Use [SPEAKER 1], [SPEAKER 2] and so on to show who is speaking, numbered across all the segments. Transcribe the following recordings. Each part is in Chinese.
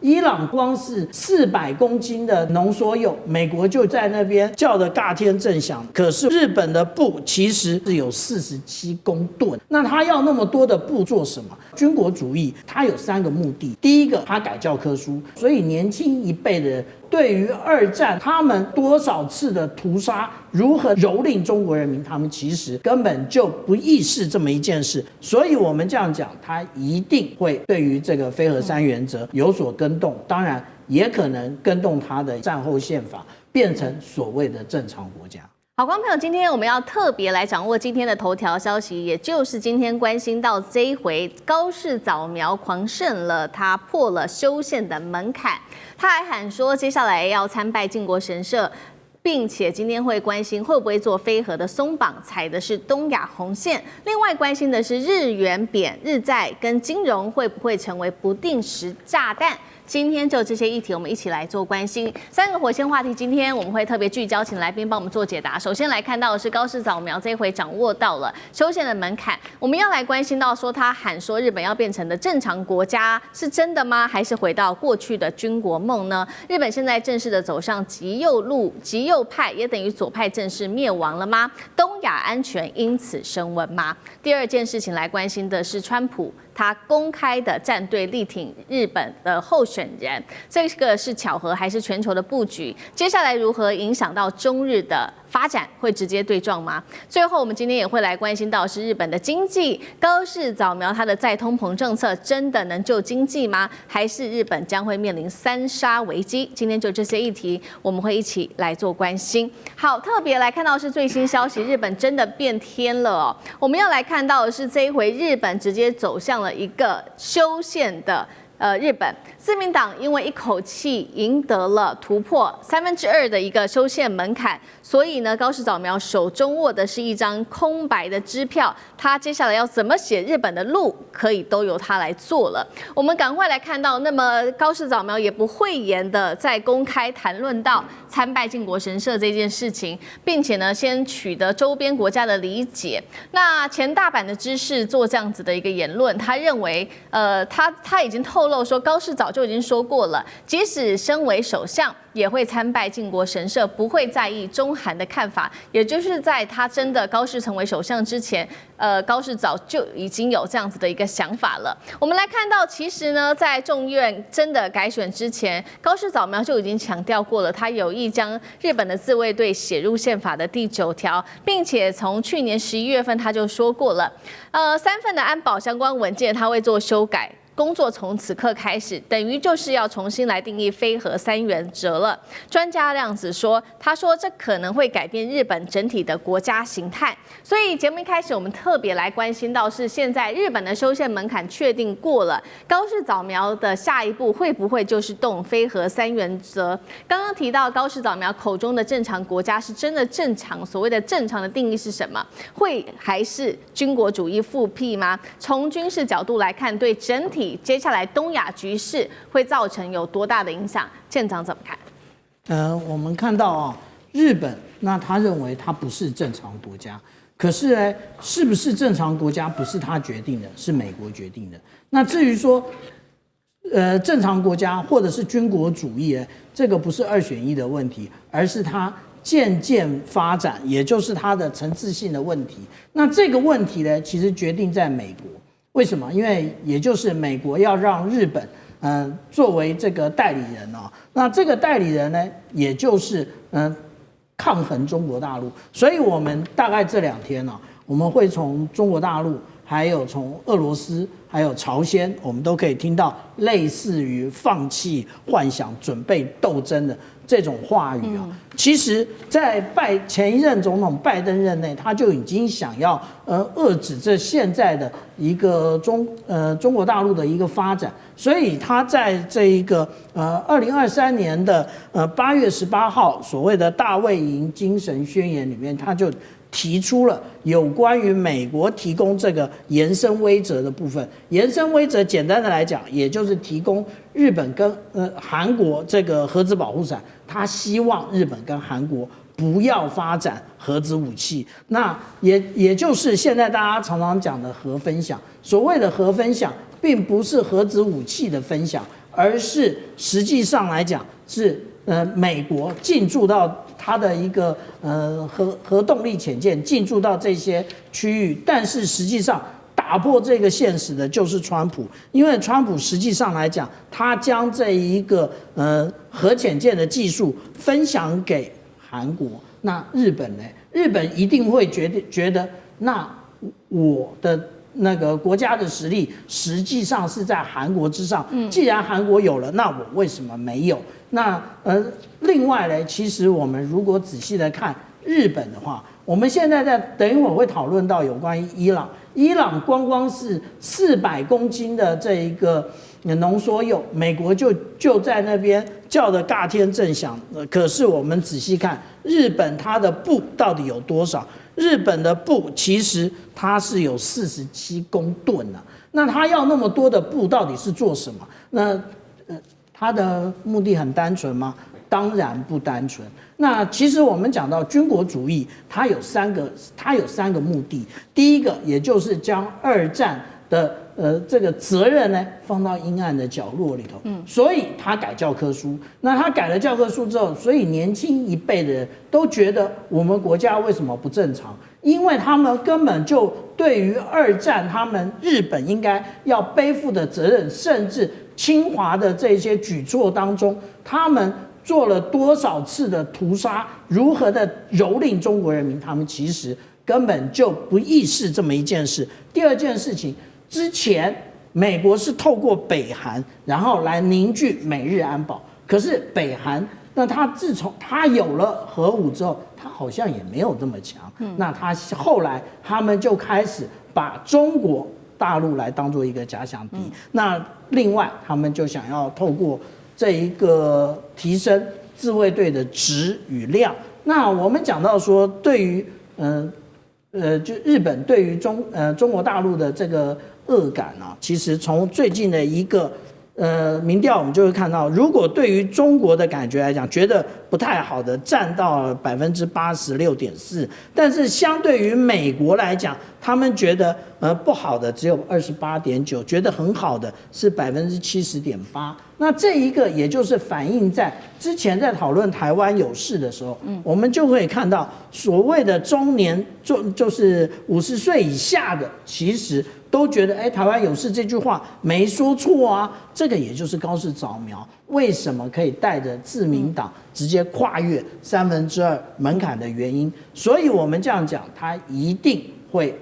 [SPEAKER 1] 伊朗光是400公斤的浓缩铀，美国就在那边叫得尬天正响。可是日本的布其实是有47公吨，那他要那么多的布做什么？军国主义它有3个目的，第一个，他改教科书，所以年轻一辈的人对于2战他们多少次的屠杀，如何蹂躏中国人民，他们其实根本就不意识这么一件事。所以我们这样讲，他一定会对于这个非核三原则有所更动，当然也可能更动他的战后宪法，变成所谓的正常国家。
[SPEAKER 2] 好，观众朋友，今天我们要特别来掌握今天的头条消息，也就是今天关心到这一回高市早苗狂胜了，他破了修宪的门槛，他还喊说接下来要参拜靖国神社，并且今天会关心会不会做非核的松绑，踩的是东亚红线。另外关心的是日元贬、日债跟金融会不会成为不定时炸弹。今天就这些议题，我们一起来做关心。3个火线话题，今天我们会特别聚焦，请来宾帮我们做解答。首先来看到的是高市早苗这一回掌握到了修宪的门槛，我们要来关心到说他喊说日本要变成的正常国家是真的吗？还是回到过去的军国梦呢？日本现在正式的走上极右路，极右派也等于左派正式灭亡了吗？东亚安全因此升温吗？第二件事情来关心的是川普。他公开的站队力挺日本的候选人，这个是巧合还是全球的布局？接下来如何影响到中日的发展，会直接对撞吗？最后，我们今天也会来关心到是日本的经济，高市早苗他的再通膨政策真的能救经济吗？还是日本将会面临3杀危机？今天就这些议题，我们会一起来做关心。好，特别来看到是最新消息，日本真的变天了哦。我们要来看到的是这一回日本直接走向了一个修宪的日本自民党因为一口气赢得了突破2/3的一个修宪门槛，所以呢，高市早苗手中握的是一张空白的支票，他接下来要怎么写日本的路，可以都由他来做了。我们赶快来看到，那么高市早苗也不讳言的在公开谈论到参拜靖国神社这件事情，并且呢，先取得周边国家的理解。那前大阪的知事做这样子的一个言论，他认为，他已经透露说，高市早就已经说过了，即使身为首相，也会参拜靖国神社，不会在意中韩的看法。也就是在他真的高市成为首相之前，高市早就已经有这样子的一个想法了。我们来看到，其实呢，在众院真的改选之前，高市早苗就已经强调过了，他有意将日本的自卫队写入宪法的第9条，并且从去年11月份他就说过了，3份的安保相关文件他会做修改。工作从此刻开始，等于就是要重新来定义非核3原则了。专家亮子说，他说这可能会改变日本整体的国家形态。所以节目一开始，我们特别来关心到是现在日本的修宪门槛确定过了，高市早苗的下一步会不会就是动非核3原则？刚刚提到高市早苗口中的正常国家是真的正常，所谓的正常的定义是什么？会还是军国主义复辟吗？从军事角度来看，对整体接下来东亚局势会造成有多大的影响？舰长怎么看？
[SPEAKER 1] 我们看到啊，日本那他认为他不是正常国家，可是呢，是不是正常国家不是他决定的，是美国决定的。那至于说，正常国家或者是军国主义呢，这个不是2选1的问题，而是它渐渐发展，也就是它的层次性的问题。那这个问题呢，其实决定在美国。为什么？因为也就是美国要让日本作为这个代理人哦，那这个代理人呢，也就是抗衡中国大陆。所以我们大概这2天呢，我们会从中国大陆，还有从俄罗斯，还有朝鲜，我们都可以听到类似于放弃幻想、准备斗争的这种话语啊。其实，在前一任总统拜登任内，他就已经想要遏制这现在的一个中国大陆的一个发展，所以他在这一个2023年的8月18号所谓的大卫营精神宣言里面，他就提出了有关于美国提供这个延伸威慑的部分。延伸威慑简单的来讲，也就是提供日本跟韩国这个核子保护伞，他希望日本跟韩国不要发展核子武器。那也就是现在大家常常讲的核分享。所谓的核分享，并不是核子武器的分享，而是实际上来讲是美国进驻到它的一个核动力潜舰进驻到这些区域，但是实际上打破这个现实的就是川普，因为川普实际上来讲，他将这一个核潜舰的技术分享给韩国，那日本呢？日本一定会觉得，那我的那个国家的实力实际上是在韩国之上。既然韩国有了，那我为什么没有？那另外呢，其实我们如果仔细的看日本的话，我们现在等一会儿会讨论到有关于伊朗。伊朗光是400公斤的这一个浓缩铀，美国就在那边叫得尬天正响。可是我们仔细看日本，它的布到底有多少？日本的布其实它是有47公吨啊。那它要那么多的布到底是做什么？那它的目的很单纯吗？当然不单纯。那其实我们讲到军国主义，它有三个目的。第一个，也就是将二战的这个责任呢放到阴暗的角落里头。所以他改教科书。那他改了教科书之后，所以年轻一辈的人都觉得我们国家为什么不正常？因为他们根本就对于二战，他们日本应该要背负的责任，甚至侵华的这些举措当中，他们做了多少次的屠杀，如何的蹂躏中国人民，他们其实根本就不意识这么一件事。第二件事情，之前美国是透过北韩，然后来凝聚美日安保，可是北韩，那他自从他有了核武之后，他好像也没有这么强。那他后来他们就开始把中国大陆来当做一个假想敌。那另外他们就想要透过这一个提升自卫队的质与量。那我们讲到说，对于就日本对于中国大陆的这个恶感啊，其实从最近的一个民调，我们就会看到，如果对于中国的感觉来讲，觉得不太好的占到了86.4%，但是相对于美国来讲，他们觉得不好的只有28.9%，觉得很好的是70.8%。那这一个也就是反映在之前在讨论台湾有事的时候，我们就会看到所谓的中年就是50岁以下的，其实都觉得台湾有事这句话没说错啊。这个也就是高市早苗为什么可以带着自民党直接跨越2/3门槛的原因。所以我们这样讲，他一定会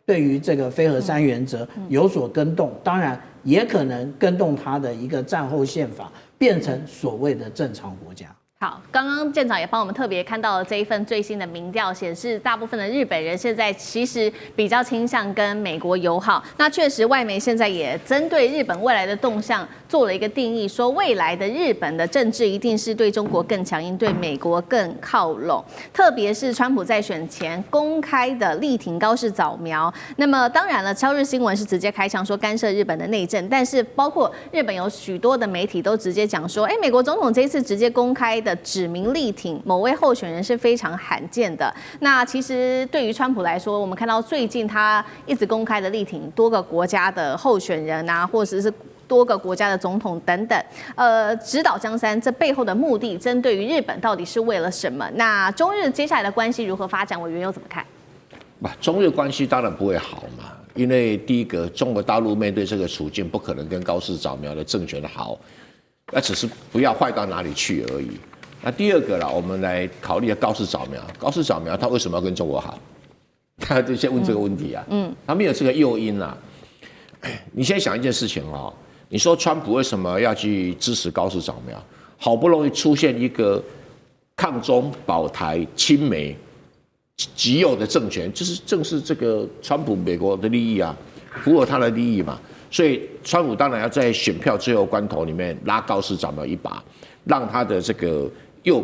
[SPEAKER 1] 对于这个非核三原则有所更动，当然也可能更动他的一个战后宪法，变成所谓的正常国家。
[SPEAKER 2] 好，刚刚舰长也帮我们特别看到了这一份最新的民调，显示大部分的日本人现在其实比较倾向跟美国友好。那确实，外媒现在也针对日本未来的动向做了一个定义，说未来的日本的政治一定是对中国更强硬，对美国更靠拢。特别是川普在选前公开的力挺高市早苗。那么当然了，朝日新闻是直接开枪说干涉日本的内政，但是包括日本有许多的媒体都直接讲说，美国总统这一次直接公开的指名力挺某位候选人是非常罕见的。那其实对于川普来说，我们看到最近他一直公开的力挺多个国家的候选人啊，或者是多个国家的总统等等，指导江山，这背后的目的，针对于日本到底是为了什么？那中日接下来的关系如何发展？委员又怎么看？
[SPEAKER 3] 中日关系当然不会好嘛，因为第一个，中国大陆面对这个处境，不可能跟高市早苗的政权好，那只是不要坏到哪里去而已。那第二个啦，我们来考虑高市早苗。高市早苗他为什么要跟中国好？他就先问这个问题啊。他没有这个诱因啊。你先想一件事情啊，你说川普为什么要去支持高市早苗？好不容易出现一个抗中保台亲美极右的政权，正是这个川普美国的利益啊，符合他的利益嘛。所以川普当然要在选票最后关头里面拉高市早苗一把，让他的这个右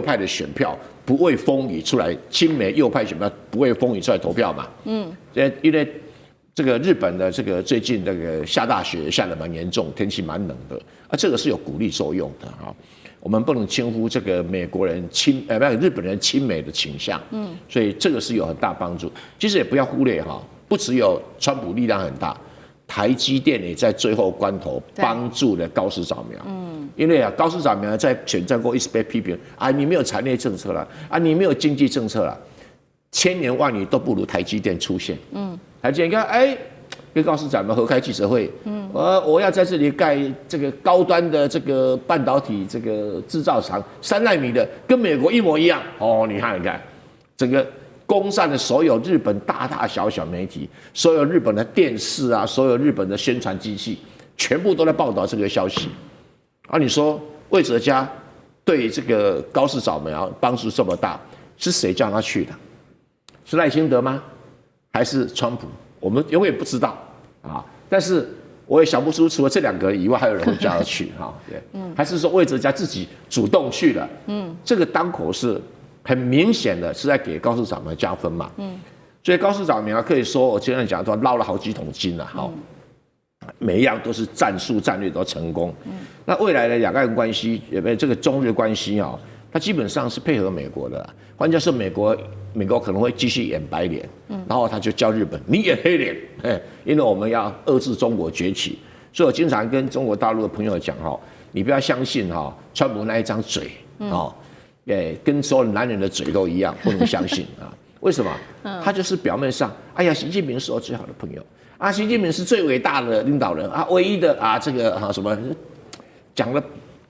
[SPEAKER 3] 派的选票不畏风雨出来，亲美右派选票不畏风雨出来投票嘛。因为这个日本的这个最近这个下大雪下得蛮严重，天气蛮冷的这个是有鼓励作用的啊。我们不能轻忽这个美国人日本人亲美的倾向。所以这个是有很大帮助。其实也不要忽略哈，不只有川普力量很大，台积电也在最后关头帮助了高市扫描。因为高市扫描在选战过一直被批评啊，你没有产业政策了啊，你没有经济政策了，千言万语都不如台积电出现。台积电看跟高市扫描合开记者会，我要在这里盖这个高端的这个半导体这个制造厂，3奈米的，跟美国一模一样。你看，整个攻占了所有日本大大小小媒体，所有日本的电视啊，所有日本的宣传机器，全部都在报道这个消息。你说魏哲家对这个高市扫描帮助这么大，是谁叫他去的？是赖清德吗？还是川普？我们永远不知道啊。但是我也想不出，除了这2个以外，还有人会叫他去哈。对，还是说魏哲家自己主动去的？这个当口是很明显的是在给高市扫描加分嘛。所以高市扫描可以说，我今天讲说捞了好几桶金了哈。每一样都是战术战略都成功。那未来的两岸关系，这个中日关系啊，它基本上是配合美国的啦。关键是美国可能会继续演白脸，然后他就叫日本你演黑脸，因为我们要遏制中国崛起。所以我经常跟中国大陆的朋友讲哈，你不要相信哈川普那一张嘴啊，跟所有男人的嘴都一样，不能相信啊。为什么？他就是表面上，哎呀，习近平是我最好的朋友。习近平是最伟大的领导人唯一的这个什么讲了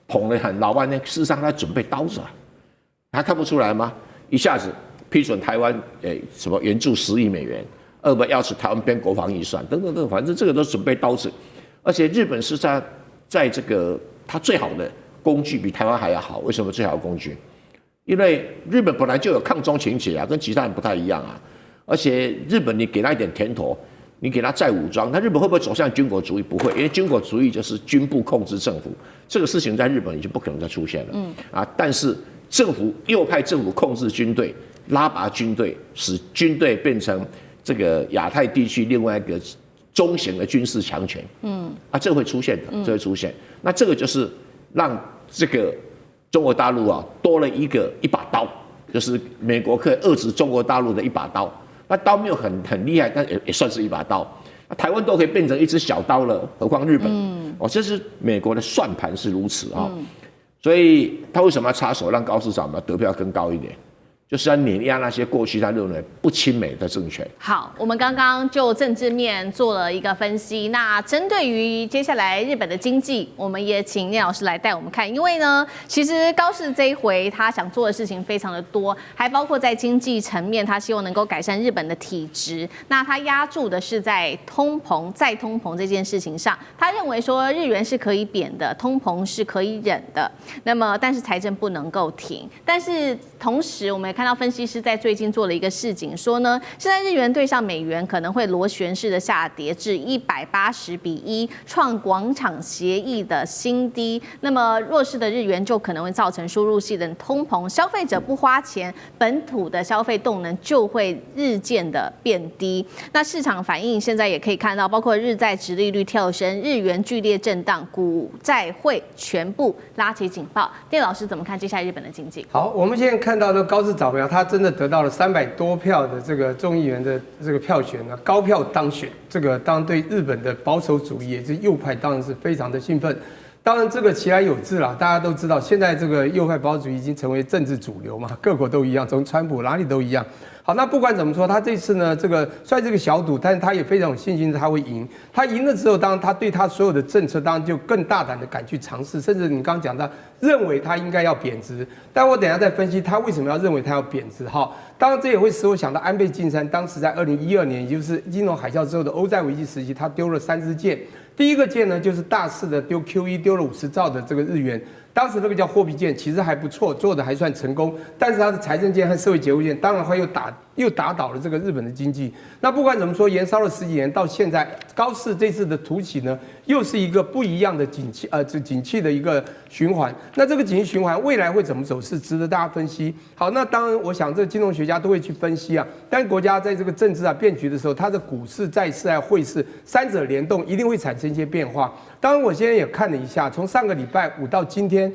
[SPEAKER 3] 捧了很老半天，事实上他准备刀子他看不出来吗？一下子批准台湾什么援助10亿美元，2要求台湾编国防预算等等等，反正这个都准备刀子。而且日本是在这个他最好的工具比台湾还要好，为什么最好的工具？因为日本本来就有抗中情节跟其他人不太一样而且日本你给他一点甜头。你给他再武装，那日本会不会走向军国主义？不会，因为军国主义就是军部控制政府，这个事情在日本已经不可能再出现了。但是右派政府控制军队，拉拔军队，使军队变成这个亚太地区另外一个中型的军事强权。这会出现的，这会出现。那这个就是让这个中国大陆多了一把刀，就是美国可以遏制中国大陆的一把刀。那刀没有很厉害，但也算是一把刀。台湾都可以变成一只小刀了，何况日本？这是美国的算盘是如此所以他为什么要插手让高市扫描得票更高一点？就是要碾压那些过去他认为不亲美的政权。
[SPEAKER 2] 好，我们刚刚就政治面做了一个分析。那针对于接下来日本的经济，我们也请聂老师来带我们看。因为呢，其实高市这一回他想做的事情非常的多，还包括在经济层面，他希望能够改善日本的体质。那他压住的是在再通膨这件事情上，他认为说日元是可以贬的，通膨是可以忍的。那么，但是财政不能够停。但是同时，我们看到分析师在最近做了一个示警，说呢，现在日元对上美元可能会螺旋式的下跌至180:1，创广场协议的新低。那么弱势的日元就可能会造成输入性的通膨，消费者不花钱，本土的消费动能就会日渐的变低。那市场反应现在也可以看到，包括日债殖利率跳升，日元剧烈震荡，股债汇全部拉起警报。聂老师怎么看接下来日本的经济？
[SPEAKER 4] 好，我们现在看到的高市扫描，他真的得到了300多票的这个众议员的这个票选呢，高票当选。这个当然对日本的保守主义也是右派，当然是非常的兴奋。当然这个其来有自啦，大家都知道，现在这个右派保守主义已经成为政治主流嘛，各国都一样，从川普哪里都一样。好，那不管怎么说，他这次呢，这个虽然这个小赌，但是他也非常有信心他会赢。他赢了之后，当然他对他所有的政策，当然就更大胆的敢去尝试，甚至你刚刚讲到，认为他应该要贬值。但我等一下再分析他为什么要认为他要贬值。哈，当然这也会使我想到安倍晋三当时在2012年，也就是金融海啸之后的欧债危机时期，他丢了3支箭。第一个箭呢，就是大肆的丢 QE， 丢了50兆的这个日元。当时那个叫货币剑，其实还不错，做的还算成功。但是它的财政剑和社会结构剑，当然会又打倒了这个日本的经济。那不管怎么说，延烧了10几年，到现在高市这次的突起呢，又是一个不一样的景气的一个循环。那这个景气循环未来会怎么走，是值得大家分析。好，那当然我想这个金融学家都会去分析啊。但国家在这个政治变局的时候，它的股市、债市还有汇市三者联动，一定会产生一些变化。当然我现在也看了一下，从上个礼拜5到今天，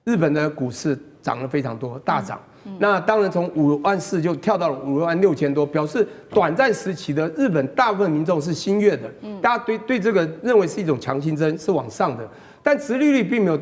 [SPEAKER 4] 日本的股市涨了非常多，大涨。那当然从5.4万就跳到了5.6万多，表示短暂时期的日本大部分民众是欣悦的，大家对这个认为是一种强心针，是往上的。但殖利率并没有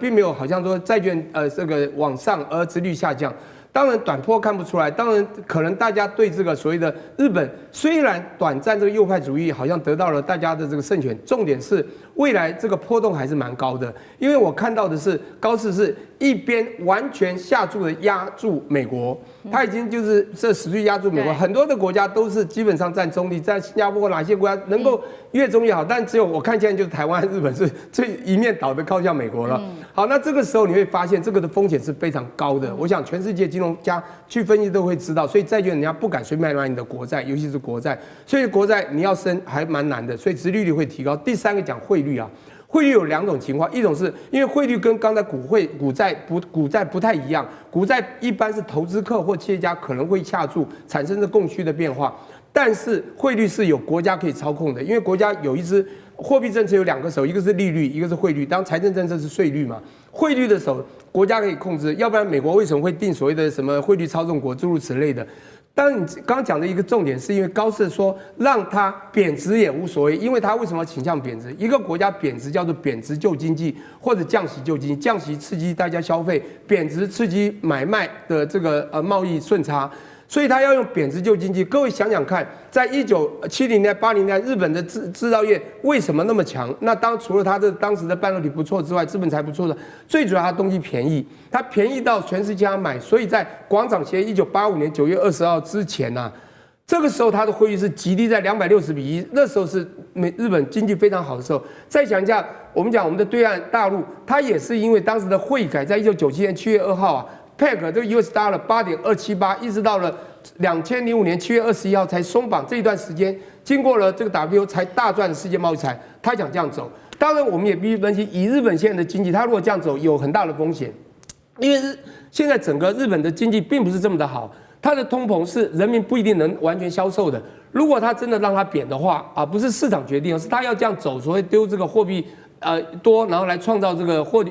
[SPEAKER 4] 并没有好像说债券这个往上而殖利率下降。当然短波看不出来，当然可能大家对这个所谓的日本虽然短暂这个右派主义好像得到了大家的这个胜权，重点是未来这个波动还是蛮高的。因为我看到的是高市是一边完全下注的压住美国，他已经就是这死去压住美国，很多的国家都是基本上站中立，在新加坡哪些国家能够越中越好，但只有我看现在就是台湾、日本是最一面倒的靠向美国了。好，那这个时候你会发现这个的风险是非常高的。我想全世界金融家去分析都会知道，所以债券人家不敢随便买你的国债，尤其是国债，所以国债你要升还蛮难的，所以殖利率会提高。第三个讲汇率啊。汇率有2种情况，一种是因为汇率跟刚才股债不太一样，股债一般是投资客或企业家可能会下注，产生的供需的变化，但是汇率是有国家可以操控的，因为国家有一支货币政策有2个手，一个是利率，一个是汇率，当财政政策是税率嘛，汇率的手国家可以控制，要不然美国为什么会定所谓的什么汇率操纵国诸如此类的。当然，你刚刚讲的一个重点，是因为高市说让它贬值也无所谓，因为它为什么要倾向贬值？一个国家贬值叫做贬值救经济，或者降息救经济。降息刺激大家消费，贬值刺激买卖的这个贸易顺差。所以他要用贬值救经济。各位想想看，在1970年代、80年代，日本的制造业为什么那么强？那除了它的当时的半导体不错之外，资本才不错的，最主要它东西便宜，它便宜到全世界买。所以在广场协议1985年9月20号之前啊，这个时候它的汇率是极低，在260:1，那时候是日本经济非常好的时候。再想一下，我们讲我们的对岸大陆，它也是因为当时的汇改在1997年7月2号啊。PEG 这个 US dollar 8.278，一直到了2005年7月21号才松绑，这一段时间经过了这个 WTO 才大赚世界贸易财。他想这样走，当然我们也必须分析，以日本现在的经济，他如果这样走有很大的风险，因为现在整个日本的经济并不是这么的好，它的通膨是人民不一定能完全销售的。如果他真的让它贬的话啊，不是市场决定，是他要这样走，所谓丢这个货币多，然后来创造这个汇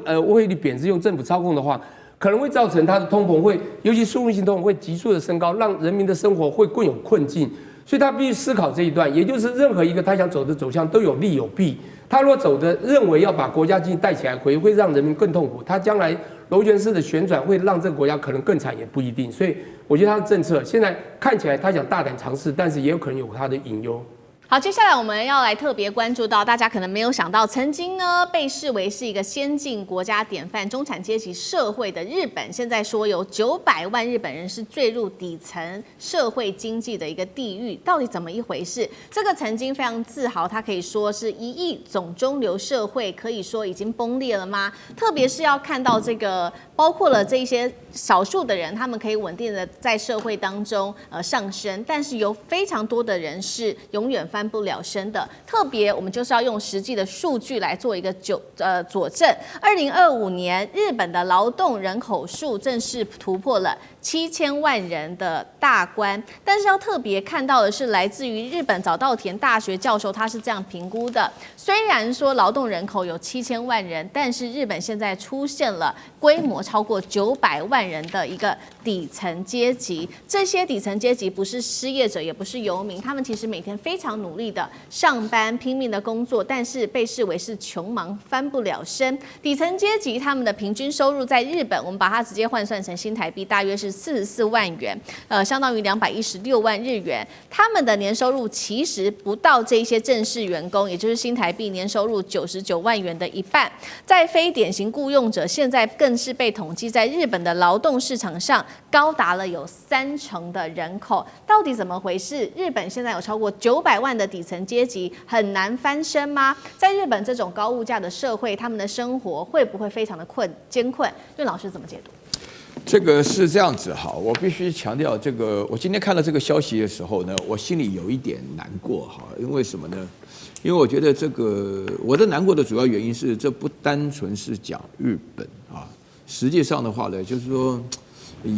[SPEAKER 4] 率贬值，用政府操控的话。可能会造成它的通膨会，尤其输入性通膨会急速的升高，让人民的生活会更有困境。所以他必须思考这一段，也就是任何一个他想走的走向都有利有弊。他如果走的认为要把国家经济带起来，会让人民更痛苦。他将来螺旋式的旋转会让这个国家可能更惨，也不一定。所以我觉得他的政策现在看起来他想大胆尝试，但是也有可能有他的隐忧。
[SPEAKER 2] 好，接下来我们要来特别关注到，大家可能没有想到，曾经呢被视为是一个先进国家典范、中产阶级社会的日本，现在说有900万日本人是坠入底层社会经济的一个地狱，到底怎么一回事？这个曾经非常自豪，他可以说是1亿总中流社会，可以说已经崩裂了吗？特别是要看到这个，包括了这一些少数的人，他们可以稳定的在社会当中上升，但是有非常多的人是永远翻不了身的。特别我们就是要用实际的数据来做一个佐证。2025年，日本的劳动人口数正式突破了7000万人的大关，但是要特别看到的是，来自于日本早稻田大学教授，他是这样评估的：虽然说劳动人口有7000万人，但是日本现在出现了规模超过900万人的一个底层阶级。这些底层阶级不是失业者，也不是游民，他们其实每天非常努力的上班，拼命的工作，但是被视为是穷忙，翻不了身。底层阶级他们的平均收入在日本，我们把它直接换算成新台币，大约是44万元，相当于216万日元。他们的年收入其实不到这一些正式员工，也就是新台币年收入99万元的一半。在非典型雇用者，现在更是被统计在日本的劳动市场上高达了有30%的人口。到底怎么回事？日本现在有超过900万的底层阶级，很难翻身吗？在日本这种高物价的社会，他们的生活会不会非常的艰困？任老师怎么解读？
[SPEAKER 5] 这个是这样子哈，我必须强调这个。我今天看到这个消息的时候呢，我心里有一点难过哈，因为什么呢？因为我觉得这个我的难过的主要原因是，这不单纯是讲日本啊，实际上的话呢，就是说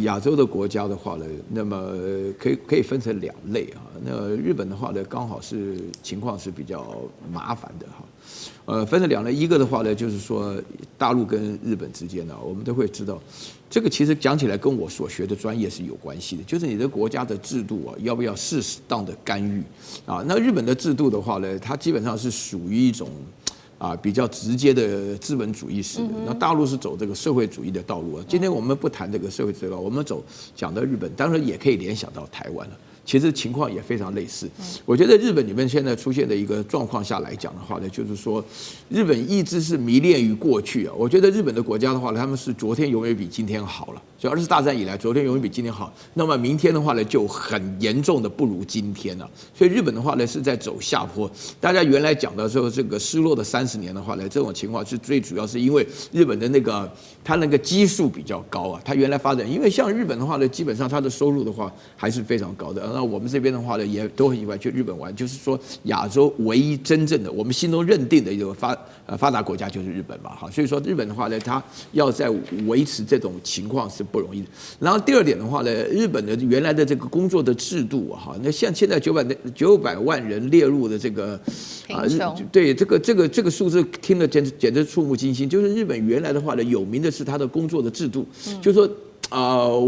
[SPEAKER 5] 亚洲的国家的话呢，那么可以分成2类啊。那日本的话呢，刚好是情况是比较麻烦的哈。分成两类，一个的话呢，就是说大陆跟日本之间呢，我们都会知道，这个其实讲起来跟我所学的专业是有关系的，就是你的国家的制度啊，要不要适当的干预啊？那日本的制度的话呢，它基本上是属于一种比较直接的资本主义式的，那大陆是走这个社会主义的道路啊。今天我们不谈这个社会主义道路，我们讲到日本，当然也可以联想到台湾了。其实情况也非常类似。我觉得日本里面现在出现的一个状况下来讲的话呢，就是说日本一直是迷恋于过去啊。我觉得日本的国家的话呢，他们是昨天永远比今天好了。所以2次大战以来，昨天永远比今天好。那么明天的话呢，就很严重的不如今天了。所以日本的话呢，是在走下坡。大家原来讲的时候，这个失落的30年的话呢，这种情况是最主要是因为日本的它那个基数比较高啊。它原来发展，因为像日本的话呢，基本上它的收入的话还是非常高的。那我们这边的话呢，也都很喜欢去日本玩，就是说亚洲唯一真正的我们心中认定的一个发达国家就是日本嘛，哈，所以说日本的话呢，它要在维持这种情况是不容易的。然后第二点的话呢，日本的原来的这个工作的制度啊，哈，那像现在900万人列入的这个对这个数字听了简直触目惊心。就是日本原来的话呢，有名的是它的工作的制度，就是说。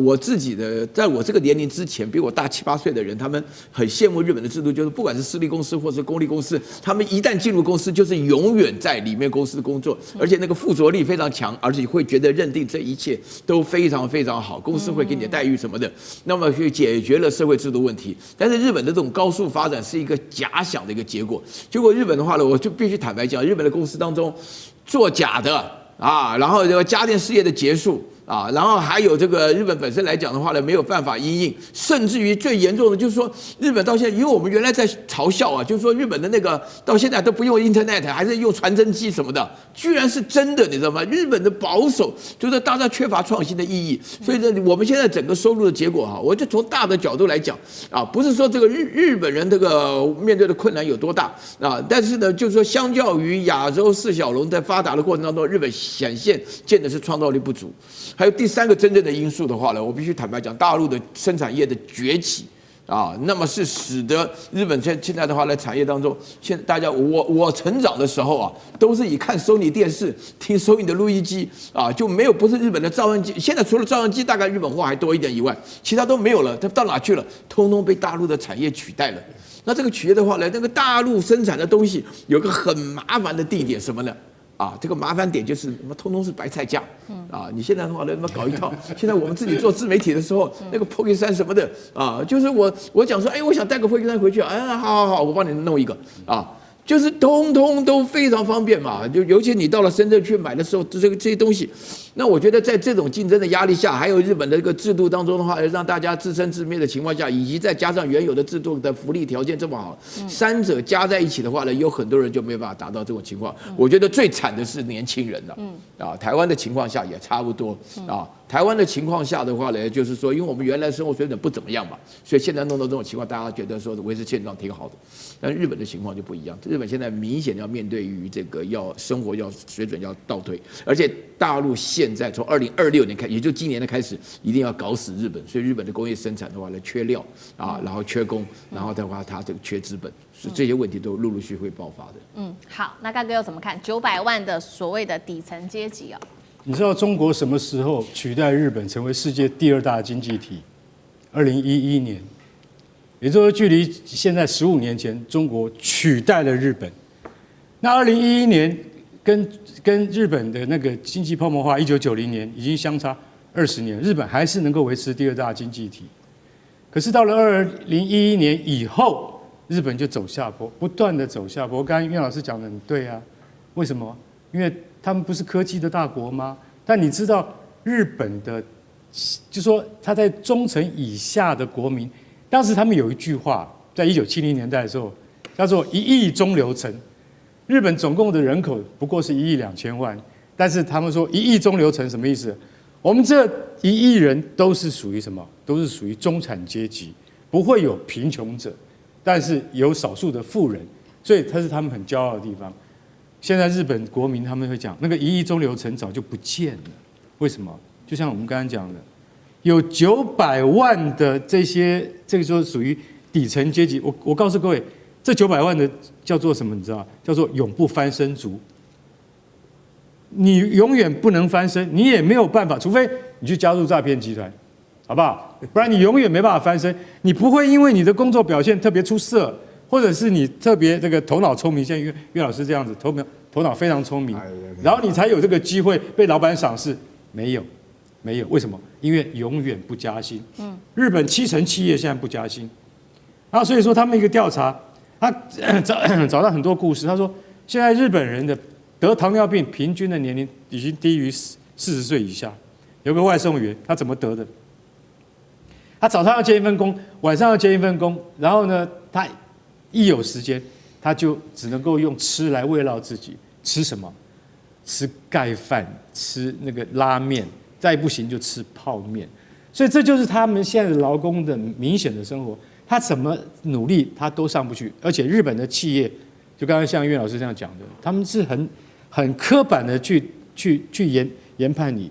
[SPEAKER 5] 我自己的，在我这个年龄之前，比我大7、8岁的人，他们很羡慕日本的制度，就是不管是私立公司或是公立公司，他们一旦进入公司，就是永远在里面公司工作，而且那个附着力非常强，而且会觉得认定这一切都非常非常好，公司会给你待遇什么的，那么去解决了社会制度问题。但是日本的这种高速发展是一个假想的一个结果。结果日本的话呢，我就必须坦白讲，日本的公司当中做假的然后这个家电事业的结束。然后还有这个日本本身来讲的话呢，没有办法因应，甚至于最严重的就是说，日本到现在，因为我们原来在嘲笑啊，就是说日本的那个到现在都不用 Internet， 还是用传真机什么的，居然是真的，你知道吗？日本的保守就是大家缺乏创新的意义，所以呢，我们现在整个收入的结果我就从大的角度来讲不是说这个日本人这个面对的困难有多大但是呢，就是说相较于亚洲4小龙在发达的过程当中，日本显现见的是创造力不足。还有第3个真正的因素的话呢，我必须坦白讲，大陆的生产业的崛起那么是使得日本现在的话呢，产业当中，现在大家我成长的时候都是以看索尼电视、听索尼的录音机就没有不是日本的照相机。现在除了照相机，大概日本货还多一点以外，其他都没有了。它到哪去了？通通被大陆的产业取代了。那这个取代的话呢，那个大陆生产的东西有个很麻烦的地点什么呢？这个麻烦点就是通通是白菜价你现在的话呢，搞一套。现在我们自己做自媒体的时候，那个 Poke3什么的就是我讲说，我想带个 Poke3回去好，我帮你弄一个就是通通都非常方便嘛。就尤其你到了深圳去买的时候，这些东西，那我觉得在这种竞争的压力下，还有日本的这个制度当中的话，让大家自生自灭的情况下，以及再加上原有的制度的福利条件这么好，三者加在一起的话呢，有很多人就没有办法达到这种情况。我觉得最惨的是年轻人了。台湾的情况下也差不多台湾的情况下的话呢，就是说，因为我们原来生活水准不怎么样嘛，所以现在弄到这种情况，大家觉得说维持现状挺好的。但日本的情况就不一样，日本现在明显要面对于这个生活水准要倒退，而且大陆现在从2026年开始，也就今年的开始，一定要搞死日本，所以日本的工业生产的话呢，缺料然后缺工，然后的话它这个缺资本，所以这些问题都陆陆续续会爆发的。
[SPEAKER 2] 好，那干哥又怎么看900万的所谓的底层阶级
[SPEAKER 6] 你知道中国什么时候取代日本成为世界第2大经济体？2011年，也就是说距离现在15年前，中国取代了日本。那2011年跟日本的那个经济泡沫化，1990年已经相差20年，日本还是能够维持第2大经济体。可是到了2011年以后，日本就走下坡，不断的走下坡。刚刚岳老师讲的很对啊，为什么？因为他们不是科技的大国吗？但你知道日本的，就说他在中层以下的国民，当时他们有一句话，在1970年代的时候，叫做1亿中流层。日本总共的人口不过是1亿2千万，但是他们说1亿中流层什么意思？我们这1亿人都是属于什么？都是属于中产阶级，不会有贫穷者，但是有少数的富人，所以它是他们很骄傲的地方。现在日本国民他们会讲，那个1亿中流层早就不见了，为什么？就像我们刚刚讲的，有900万的这个就属于底层阶级。我告诉各位，这900万的叫做什么？你知道吗？叫做永不翻身族。你永远不能翻身，你也没有办法，除非你去加入诈骗集团，好不好？不然你永远没办法翻身。你不会因为你的工作表现特别出色，或者是你特别这个头脑聪明，像岳老师这样子，头脑非常聪明，然后你才有这个机会被老板赏识。没有，为什么？因为永远不加薪。日本70%企业现在不加薪，然后所以说他们一个调查，他找到很多故事。他说，现在日本人的得糖尿病平均的年龄已经低于40岁以下。有个外送员，他怎么得的？他早上要接一份工，晚上要接一份工，然后呢，他一有时间，他就只能够用吃来慰劳自己。吃什么？吃盖饭，吃那个拉面，再不行就吃泡面。所以这就是他们现在的劳工的明显的生活。他怎么努力，他都上不去。而且日本的企业，就刚刚像岳老师这样讲的，他们是很刻板的去研判你，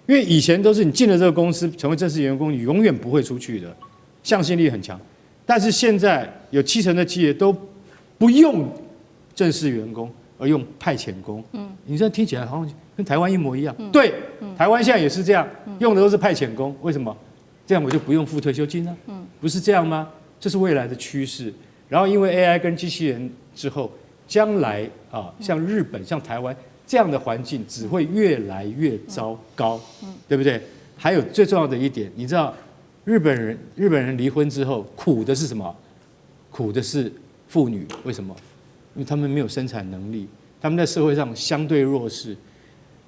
[SPEAKER 6] 因为以前都是你进了这个公司成为正式员工，你永远不会出去的，向心力很强。但是现在有70%的企业都不用正式员工，而用派遣工。你这听起来好像跟台湾一模一样。对，台湾现在也是这样，用的都是派遣工。为什么？这样我就不用付退休金了。不是这样吗？这是未来的趋势。然后因为 AI 跟机器人之后，将来像日本、像台湾这样的环境只会越来越糟糕，对不对？还有最重要的一点，你知道日本人离婚之后苦的是什么？苦的是妇女。为什么？因为他们没有生产能力，他们在社会上相对弱势。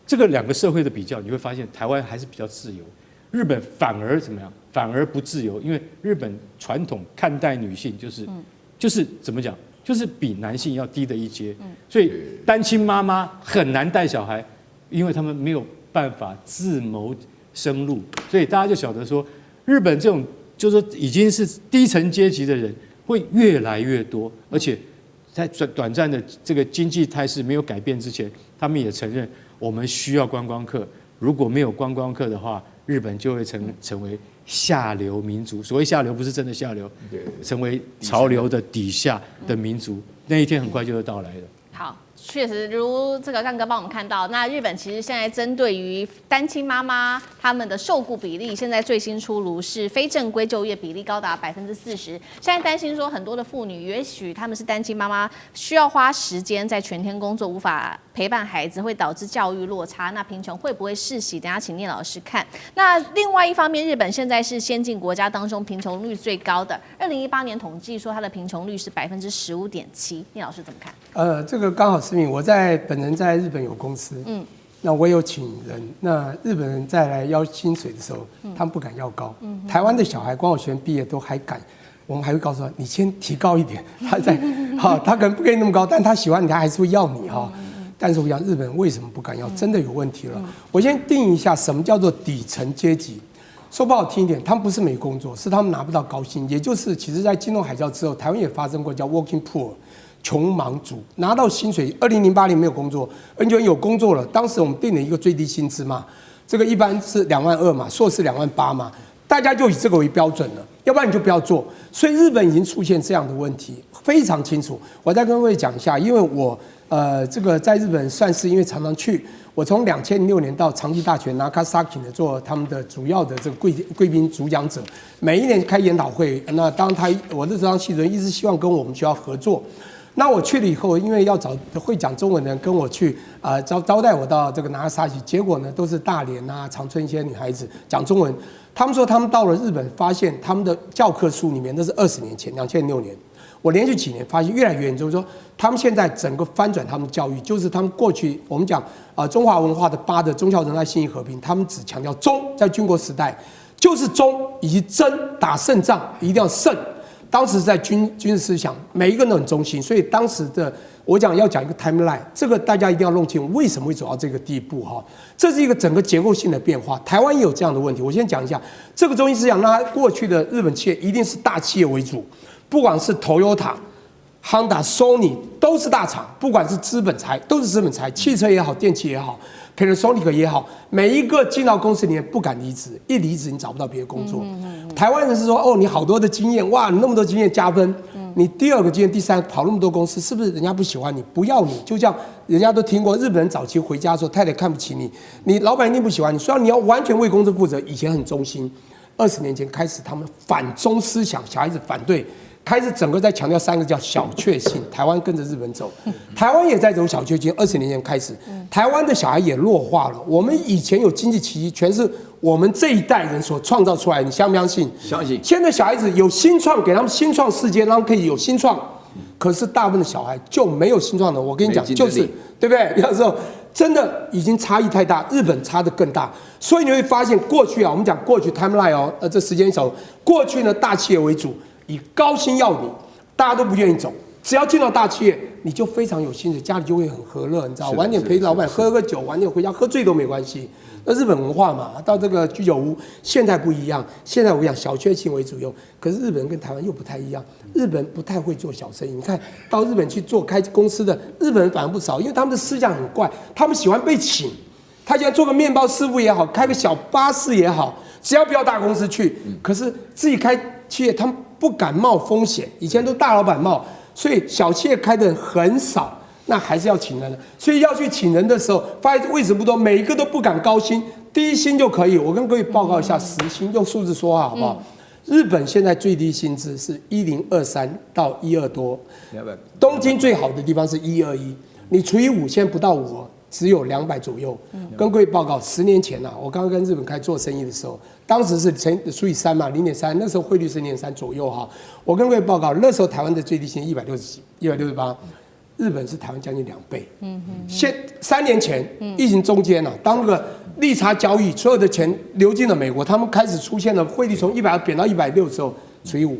[SPEAKER 6] 这个2个社会的比较，你会发现台湾还是比较自由，日本反而怎么样？反而不自由，因为日本传统看待女性就是怎么讲？就是比男性要低的一阶。所以单亲妈妈很难带小孩，因为他们没有办法自谋生路。所以大家就晓得说，日本这种就是说已经是低层阶级的人会越来越多，而且在短暂的这个经济态势没有改变之前，他们也承认我们需要观光客。如果没有观光客的话，日本就会成为下流民族。所谓下流，不是真的下流，成为潮流的底下的民族。那一天很快就会到来的。
[SPEAKER 2] 好，确实如这个干哥帮我们看到，那日本其实现在针对于单亲妈妈他们的受雇比例，现在最新出炉是非正规就业比例高达40%。现在担心说很多的妇女，也许他们是单亲妈妈，需要花时间在全天工作，无法陪伴孩子，会导致教育落差。那贫穷会不会世袭？等一下请聂老师看。那另外一方面，日本现在是先进国家当中贫穷率最高的。2018年统计说它的贫穷率是15.7%。聂老师怎么看？
[SPEAKER 4] 这个刚好思敏，我本人在日本有公司，那我有请人，那日本人再来要薪水的时候，他们不敢要高，台湾的小孩光我学院毕业都还敢，我们还会告诉他，你先提高一点，他可能不给你那么高，但他喜欢你，他还是会要你哈。但是我讲日本人为什么不敢要，真的有问题了。我先定一下什么叫做底层阶级。说不好听一点，他们不是没工作，是他们拿不到高薪。也就是其实在金融海啸之后，台湾也发生过叫 working poor。穷忙族拿到薪水，2008年没有工作，N9N 有工作了。当时我们定了一个最低薪资嘛，这个一般是22000嘛，硕士28000嘛，大家就以这个为标准了，要不然你就不要做。所以日本已经出现这样的问题，非常清楚。我再跟各位讲一下，因为我这个在日本算是因为常常去，我从2006年到长崎大学 Nagasaki 呢做他们的主要的这个贵宾主讲者，每一年开研讨会。那当我的这张系主任一直希望跟我们学校合作。那我去了以后，因为要找会讲中文的人跟我去招待我到这个拿萨奇，结果呢都是大连啊、长春一些女孩子讲中文。他们说他们到了日本，发现他们的教科书里面那是20年前，2006年。我连续几年发现越来越严重，说他们现在整个翻转他们的教育，就是他们过去我们讲中华文化的8的忠孝仁爱信义和平，他们只强调忠，在军国时代就是忠以及真，打胜仗一定要胜。当时在军事思想，每一个人都很中心，所以当时的我要讲一个 timeline， 这个大家一定要弄清楚为什么会走到这个地步哈。这是一个整个结构性的变化，台湾也有这样的问题。我先讲一下这个中心思想，那过去的日本企业一定是大企业为主，不管是 Toyota、Honda、Sony 都是大厂，不管是资本财都是资本财，汽车也好，电器也好。Panasonic 也好，每一个进到公司里面不敢离职，一离职你找不到别的工作。台湾人是说，哦，你好多的经验，哇，你那么多经验加分。你第二个经验，第三跑那么多公司，是不是人家不喜欢你，不要你？就像人家都听过，日本人早期回家的时候，太太看不起你，你老板一定不喜欢你，所以你要完全为公司负责。以前很忠心，20年前开始他们反中思想，小孩子反对。开始整个在强调3个叫小确幸，台湾跟着日本走，台湾也在走小确幸。20年前开始，台湾的小孩也弱化了。我们以前有经济奇迹，全是我们这一代人所创造出来，你相不相信？
[SPEAKER 5] 相信。
[SPEAKER 4] 现在小孩子有新创，给他们新创世界，让他们可以有新创。可是大部分的小孩就没有新创的。我跟你讲，就是对不对？有时候真的已经差异太大，日本差得更大。所以你会发现，过去啊，我们讲过去 timeline 哦，这时间轴，过去呢大企业为主。以高薪要你，大家都不愿意走。只要进到大企业，你就非常有薪水，家里就会很和乐，你知道，晚点陪老板喝个酒，晚点回家喝醉都没关系。那日本文化嘛，到这个居酒屋，现在不一样。现在我讲小确幸为主用，可是日本跟台湾又不太一样。日本不太会做小生意，你看到日本去做开公司的日本人反而不少，因为他们的思想很怪，他们喜欢被请。他喜欢做个面包师傅也好，开个小巴士也好，只要不要大公司去。可是自己开企业，他们不敢冒风险，以前都大老板冒，所以小企业开的人很少，那还是要请人的。所以要去请人的时候，发现为什么不多？每一个都不敢高薪，低薪就可以。我跟各位报告一下时薪，用数字说话好不好？日本现在最低薪资是1023到12多，东京最好的地方是121，你除以5，现在不到5。只有200左右。跟各位报告，10年前我刚刚跟日本开做生意的时候，当时是除以3嘛，0.3，那时候汇率是0.3左右哈。我跟各位报告，那时候台湾的最低薪160几，168，日本是台湾将近2倍。3年前疫情中间当那个利差交易，所有的钱流进了美国，他们开始出现了汇率从100贬到160之后，除以5。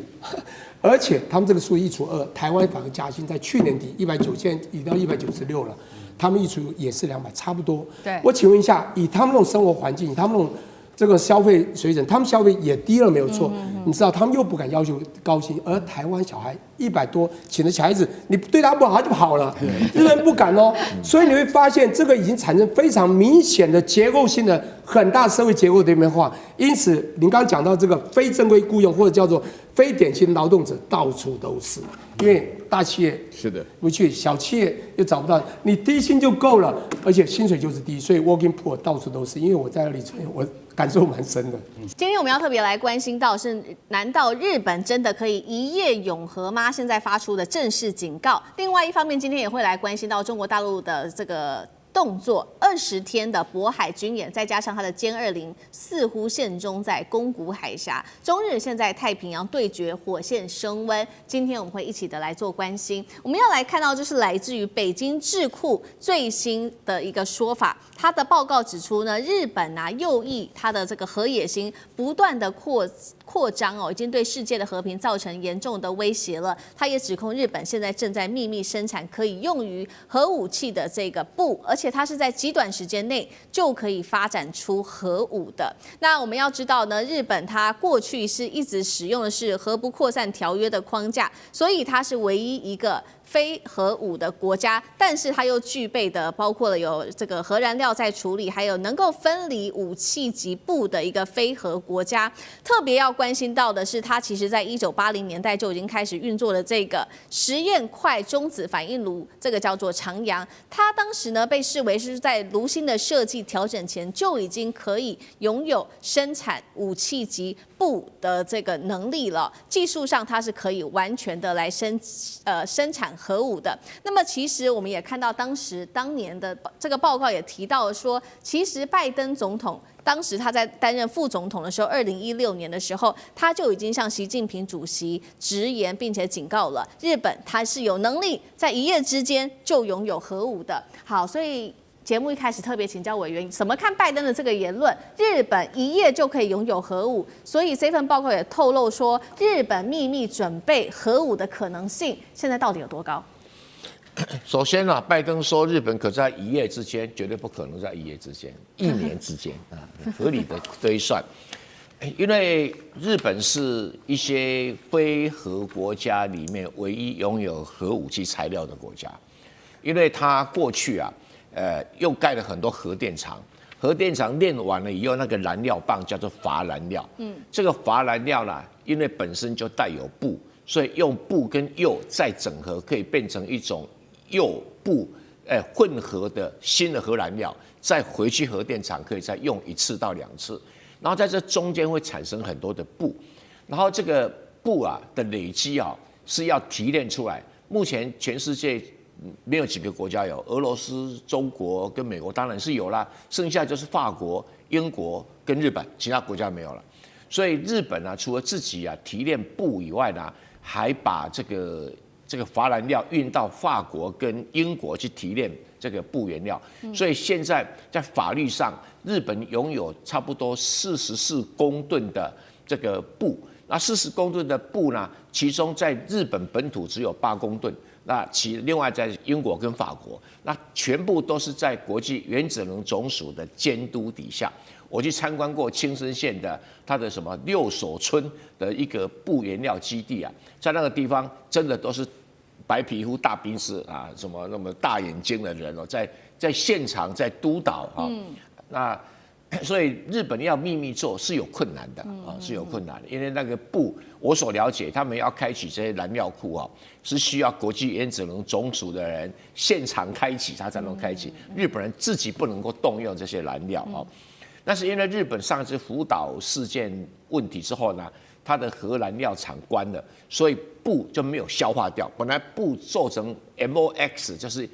[SPEAKER 4] 而且他们这个数1除2，台湾反而加薪，在去年底190，现在已到196了。他们一除也是200，差不多。
[SPEAKER 2] 对，
[SPEAKER 4] 我请问一下，以他们那种生活环境，以他们那种这个消费水准，他们消费也低了，没有错。你知道，他们又不敢要求高薪，而台湾小孩100多请的小孩子，你对他不好，他就跑了。日本不敢哦，所以你会发现，这个已经产生非常明显的结构性的很大社会结构的变化。因此，您刚刚讲到这个非正规雇佣或者叫做非典型劳动者，到处都是。因为大企业
[SPEAKER 5] 是的
[SPEAKER 4] 不去，小企业又找不到，你低薪就够了，而且薪水就是低，所以 working poor 到处都是。因为我在那里，我感受蛮深的。
[SPEAKER 2] 今天我们要特别来关心到是，难道日本真的可以一夜永和吗？现在发出的正式警告。另外一方面，今天也会来关心到中国大陆的这个动作，20天的渤海军演，再加上它的歼20似乎现中在宫古海峡，中日现在太平洋对决，火线升温。今天我们会一起的来做关心。我们要来看到，这是来自于北京智库最新的一个说法，他的报告指出呢，日本右翼它的这个核野心不断的扩张已经对世界的和平造成严重的威胁了。他也指控日本现在正在秘密生产可以用于核武器的这个钚，而且它是在极短时间内就可以发展出核武的。那我们要知道呢，日本它过去是一直使用的是核不扩散条约的框架，所以它是唯一一个非核武的国家，但是它又具备的包括了有这个核燃料在处理，还有能够分离武器及钚的一个非核国家。特别要关心到的是，它其实在1980年代就已经开始运作的这个实验快中子反应炉，这个叫做长阳。它当时呢被视为是在炉芯的设计调整前就已经可以拥有生产武器及钚的这个能力了，技术上它是可以完全的来生产核武的。那么其实我们也看到当年的这个报告也提到说，其实拜登总统当时他在担任副总统的时候，2016年的时候，他就已经向习近平主席直言，并且警告了日本，他是有能力在一夜之间就拥有核武的。好，所以节目一开始特别请教委员，怎么看拜登的这个言论？日本一夜就可以拥有核武，所以这份报告也透露说，日本秘密准备核武的可能性，现在到底有多高？
[SPEAKER 3] 首先拜登说日本可在一夜之间，绝对不可能在一夜之间，1年之间合理的推算。因为日本是一些非核国家里面唯一拥有核武器材料的国家，因为它过去又盖了很多核电厂，核电厂炼完了以后，那个燃料棒叫做乏燃料。这个乏燃料呢，因为本身就带有钚，所以用钚跟铀再整合，可以变成一种铀钚混合的新的核燃料，再回去核电厂可以再用1次到2次，然后在这中间会产生很多的钚，然后这个钚啊的累积啊是要提炼出来。目前全世界没有几个国家有，俄罗斯、中国跟美国当然是有啦，剩下就是法国、英国跟日本，其他国家没有了。所以日本啊，除了自己啊提炼钚以外呢，还把这个乏燃料运到法国跟英国去提炼这个钚原料。所以现在在法律上，日本拥有差不多44公吨的这个钚。那40公吨的钚呢，其中在日本本土只有8公吨。那另外在英国跟法国，那全部都是在国际原子能总署的监督底下。我去参观过青森县的它的什么六所村的一个钚原料基地啊，在那个地方真的都是白皮肤、大鼻子啊，什么那么大眼睛的人哦，在现场在督导啊，那。所以日本要秘密做是有困难的啊，是有困难的，因为那个钚，我所了解，他们要开启这些燃料库啊，是需要国际原子能总署的人现场开启，他才能开启。日本人自己不能够动用这些燃料啊。但是因为日本上次福岛事件问题之后呢，它的核燃料厂关了，所以钚就没有消化掉。本来钚做成 MOX 就是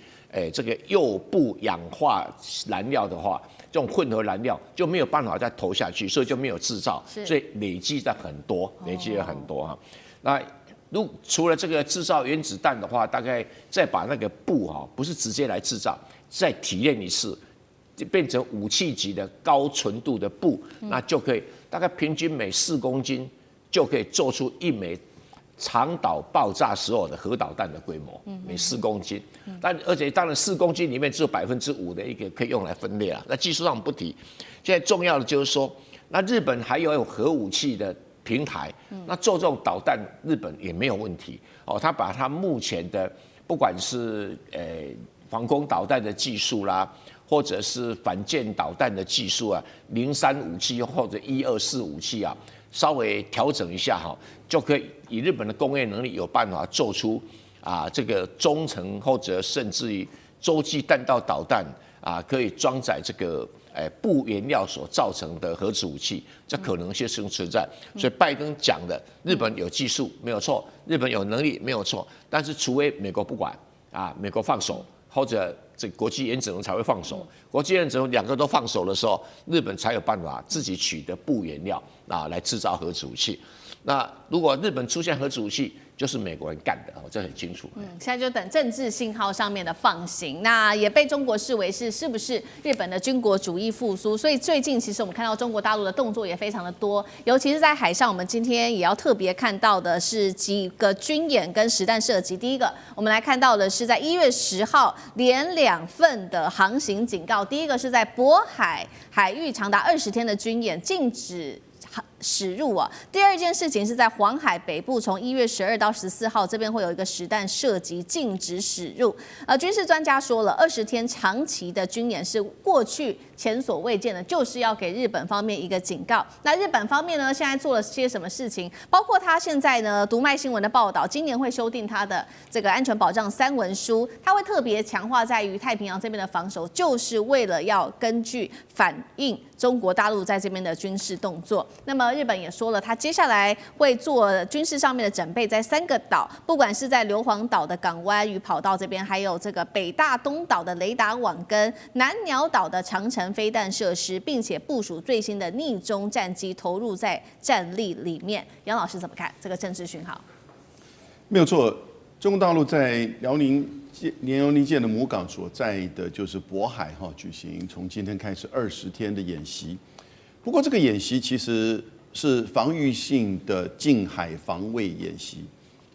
[SPEAKER 3] 这个铀钚氧化燃料的话，这种混合燃料就没有办法再投下去，所以就没有制造，所以累积了很多哈。那除了这个制造原子弹的话，大概再把那个钚哈，不是直接来制造，再提炼一次，就变成武器级的高纯度的钚，那就可以大概平均每4公斤就可以做出1枚长岛爆炸时候的核导弹的规模，每4公斤，而且当然4公斤里面只有5%的一个可以用来分裂了。那技术上不提，现在重要的就是说，那日本还有核武器的平台，那做这种导弹，日本也没有问题哦。他把他目前的不管是防空导弹的技术啦，或者是反舰导弹的技术啊，03武器或者124武器啊，稍微调整一下哈，就可以以日本的工业能力有办法做出这个中程或者甚至于洲际弹道导弹可以装载这个钚原料所造成的核子武器，这可能性是存在。所以拜登讲的，日本有技术没有错，日本有能力没有错，但是除非美国不管美国放手，或者这国际原子能才会放手。国际原子能2个都放手的时候，日本才有办法自己取得钚原料来制造核子武器。那如果日本出现核子武器，就是美国人干的，这很清楚。
[SPEAKER 2] 现在就等政治信号上面的放行，那也被中国视为是不是日本的军国主义复苏？所以最近其实我们看到中国大陆的动作也非常的多，尤其是在海上，我们今天也要特别看到的是几个军演跟实弹射击。第一个，我们来看到的是在1月10号连2份的航行警告，第一个是在渤海海域长达20天的军演，禁止驶入啊。第二件事情是在黄海北部，从1月12到14号这边会有一个实弹射击，禁止驶入。军事专家说了，20天长期的军演是过去前所未见的，就是要给日本方面一个警告。那日本方面呢，现在做了些什么事情？包括他现在呢，读卖新闻的报道，今年会修订他的这个安全保障3文书，他会特别强化在于太平洋这边的防守，就是为了要根据反映中国大陆在这边的军事动作。那么日本也说了，他接下来会做军事上面的准备，在3个岛，不管是在硫磺岛的港湾与跑道这边，还有这个北大东岛的雷达网跟南鸟岛的长程飞弹设施，并且部署最新的逆中战机投入在战力里面。杨老师怎么看这个政治讯号？
[SPEAKER 7] 没有错，中国大陆在辽宁舰的母港所在的就是渤海举行从今天开始20天的演习。不过这个演习其实是防御性的近海防卫演习，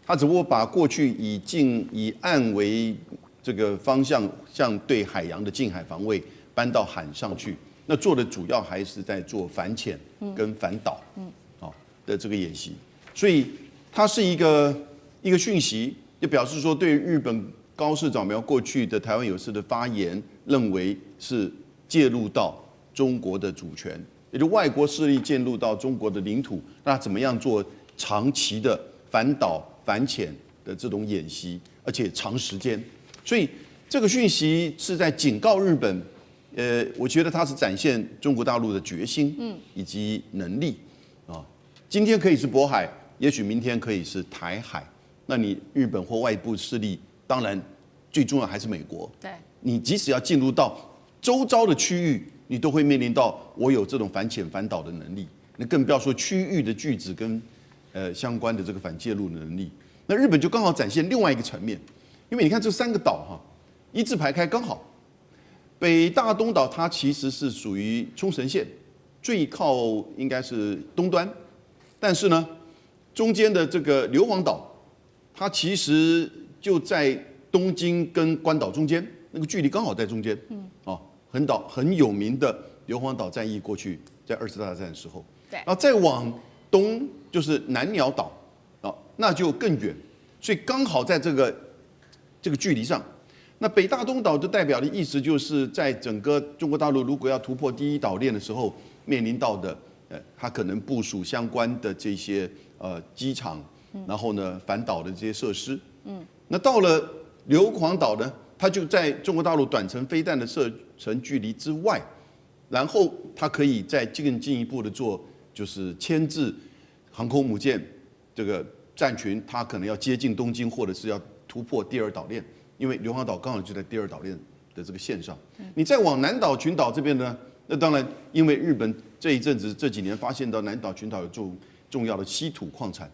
[SPEAKER 7] 它只不过把过去以岸为这个方向，像对海洋的近海防卫搬到海上去。那做的主要还是在做反潜跟反导的这个演习，所以它是一个讯息，就表示说对日本高市早苗过去的台湾有事的发言，认为是介入到中国的主权。也就外国势力介入到中国的领土，那怎么样做长期的反导、反潜的这种演习，而且长时间，所以这个讯息是在警告日本。我觉得它是展现中国大陆的决心，以及能力啊。今天可以是渤海，也许明天可以是台海。那你日本或外部势力，当然最重要还是美国。
[SPEAKER 2] 对，
[SPEAKER 7] 你即使要进入到周遭的区域，你都会面临到我有这种反潜反导的能力。那更不要说区域的句子跟相关的这个反介入的能力。那日本就刚好展现另外一个层面，因为你看这3个岛哈，一字排开刚好。北大东岛它其实是属于冲绳县最靠应该是东端，但是呢，中间的这个硫磺岛，它其实就在东京跟关岛中间，那个距离刚好在中间。很有名的硫磺岛战役过去在2次大战的时候，
[SPEAKER 2] 对，
[SPEAKER 7] 然后再往东就是南鸟岛那就更远，所以刚好在这个距离上。那北大东岛就代表的意思就是在整个中国大陆如果要突破第1岛链的时候面临到的，它可能部署相关的这些机场，然后呢反导的这些设施。那到了硫磺岛呢，它就在中国大陆短程飞弹的射程距离之外，然后它可以再更进一步的做，就是牵制航空母舰这个战群，它可能要接近东京，或者是要突破第2岛链。因为硫磺岛刚好就在第2岛链的这个线上，你再往南岛群岛这边呢，那当然因为日本这一阵子这几年发现到南岛群岛有重要的稀土矿产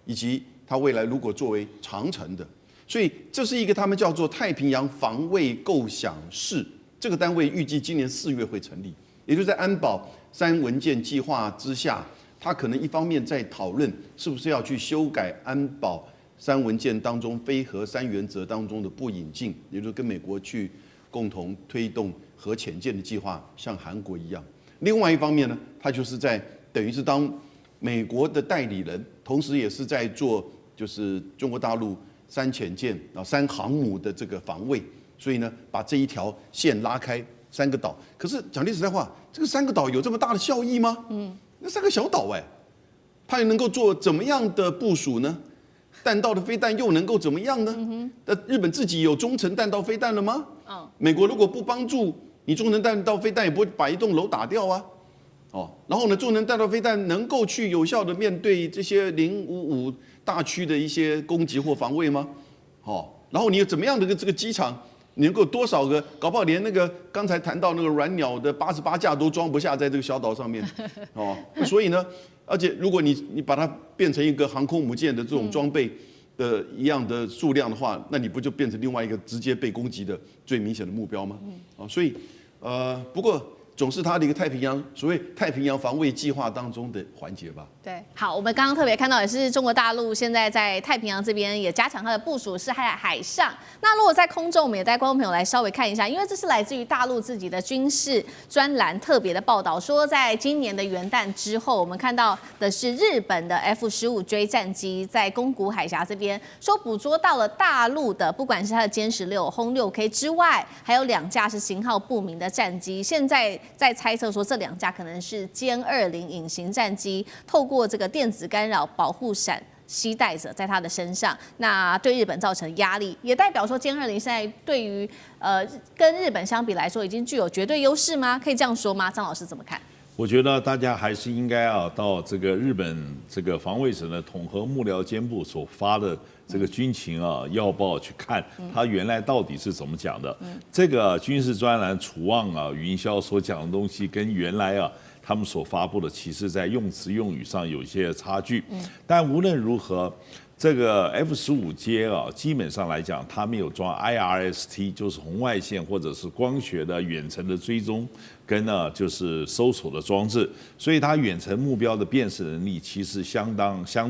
[SPEAKER 7] 以及它未来如果作为长程的，所以这是一个他们叫做太平洋防卫构想室，这个单位预计今年4月会成立，也就是在安保3文件计划之下，它可能一方面在讨论是不是要去修改安保3文件当中非核3原则当中的不引进，也就是跟美国去共同推动核潜舰的计划，像韩国一样。另外一方面呢，它就是在等于是当美国的代理人，同时也是在做就是中国大陆3潜舰3航母的这个防卫，所以呢，把这一条线拉开3个岛。可是讲句实在话，这个3个岛有这么大的效益吗？那3个小岛它能够做怎么样的部署呢？弹道的飞弹又能够怎么样呢？日本自己有中程弹道飞弹了吗？美国如果不帮助你，中程弹道飞弹也不会把一栋楼打掉啊。然后呢，中程弹道飞弹能够去有效的面对这些055大区的一些攻击或防卫吗？然后你有怎么样的这个机场，你能够多少个？搞不好连那个刚才谈到那个软鸟的88架都装不下在这个小岛上面。所以呢。而且，如果你把它变成一个航空母舰的这种装备的一样的数量的话，那你不就变成另外一个直接被攻击的最明显的目标吗？所以，不过总是它的一个所谓太平洋防卫计划当中的环节吧。
[SPEAKER 2] 对，好，我们刚刚特别看到，也是中国大陆现在在太平洋这边也加强它的部署，是在海上。那如果在空中，我们也带观众朋友来稍微看一下，因为这是来自于大陆自己的军事专栏特别的报道，说在今年的元旦之后，我们看到的是日本的 F-15J 战机在宫古海峡这边说捕捉到了大陆的，不管是它的歼16、轰6K 之外，还有2架是型号不明的战机，现在在猜测说这2架可能是歼20隐形战机，透过这个电子干扰保护伞携带着在他的身上，那对日本造成压力，也代表说歼20现在对于跟日本相比来说，已经具有绝对优势吗？可以这样说吗？张老师怎么看？
[SPEAKER 8] 我觉得大家还是应该到这个日本这个防卫省的统合幕僚监部所发的这个军情要报去看，他原来到底是怎么讲的。这个军事专栏楚望云霄所讲的东西，跟原来他们所发布的，其实在用词用语上有一些差距。但无论如何，这个 F-15J 基本上来讲，它没有装 IRST， 就是红外线或者是光学的远程的追踪，跟就是搜索的装置，所以它远程目标的辨识能力其实相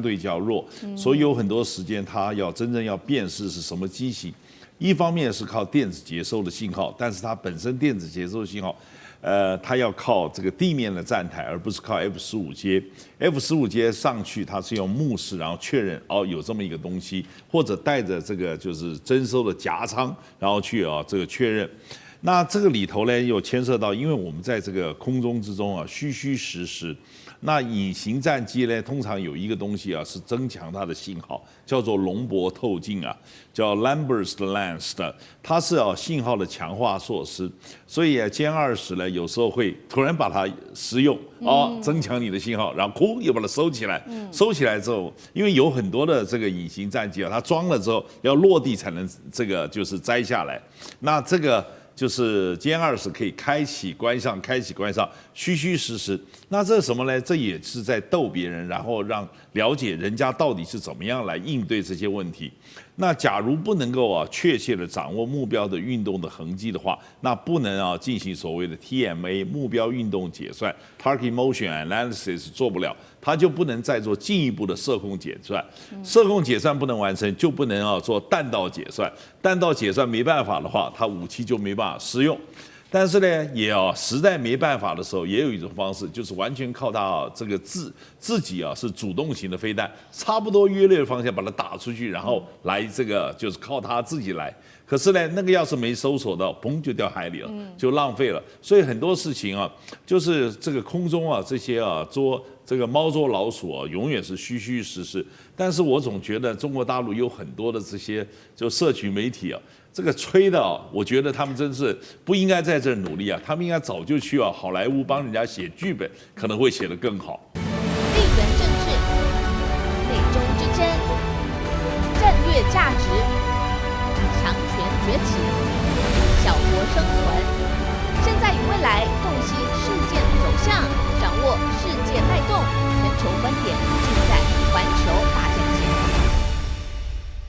[SPEAKER 8] 对较弱，所以有很多时间它真正要辨识是什么机型，一方面是靠电子接收的信号，但是它本身电子接收的信号。它要靠这个地面的站台，而不是靠 F-15J。F-15J 上去，它是用目视，然后确认有这么一个东西，或者带着这个就是征收的夹舱，然后去这个确认。那这个里头呢，又牵涉到，因为我们在这个空中之中啊，虚虚实实。那隐形战机呢，通常有一个东西啊，是增强它的信号，叫做龙波透镜啊，叫 Lambert's lens 的，它是信号的强化措施。所以歼20呢，有时候会突然把它施用增强你的信号，然后哭又把它收起来。收起来之后，因为有很多的这个隐形战机啊，它装了之后要落地才能这个就是摘下来。那这个就是歼20可以开启关上，开启关上，虚虚实实。那这是什么呢？这也是在逗别人，然后让了解人家到底是怎么样来应对这些问题。那假如不能够确切的掌握目标的运动的痕迹的话，那不能进行所谓的 TMA 目标运动解算 （Target Motion Analysis） 做不了，它就不能再做进一步的射控解算。射控解算不能完成，就不能做弹道解算。弹道解算没办法的话，它武器就没办法施用。但是呢，也实在没办法的时候，也有一种方式，就是完全靠它这个自己是主动型的飞弹，差不多约略的方向把它打出去，然后来这个就是靠它自己来。可是呢，那个要是没搜索到，砰就掉海里了，就浪费了。所以很多事情就是这个空中这些捉这个猫捉老鼠永远是虚虚实实。但是我总觉得中国大陆有很多的这些就社群媒体这个吹的我觉得他们真是不应该在这儿努力他们应该早就去好莱坞帮人家写剧本，可能会写得更好。
[SPEAKER 9] 地缘政治、美中之争、战略价值、强权崛起。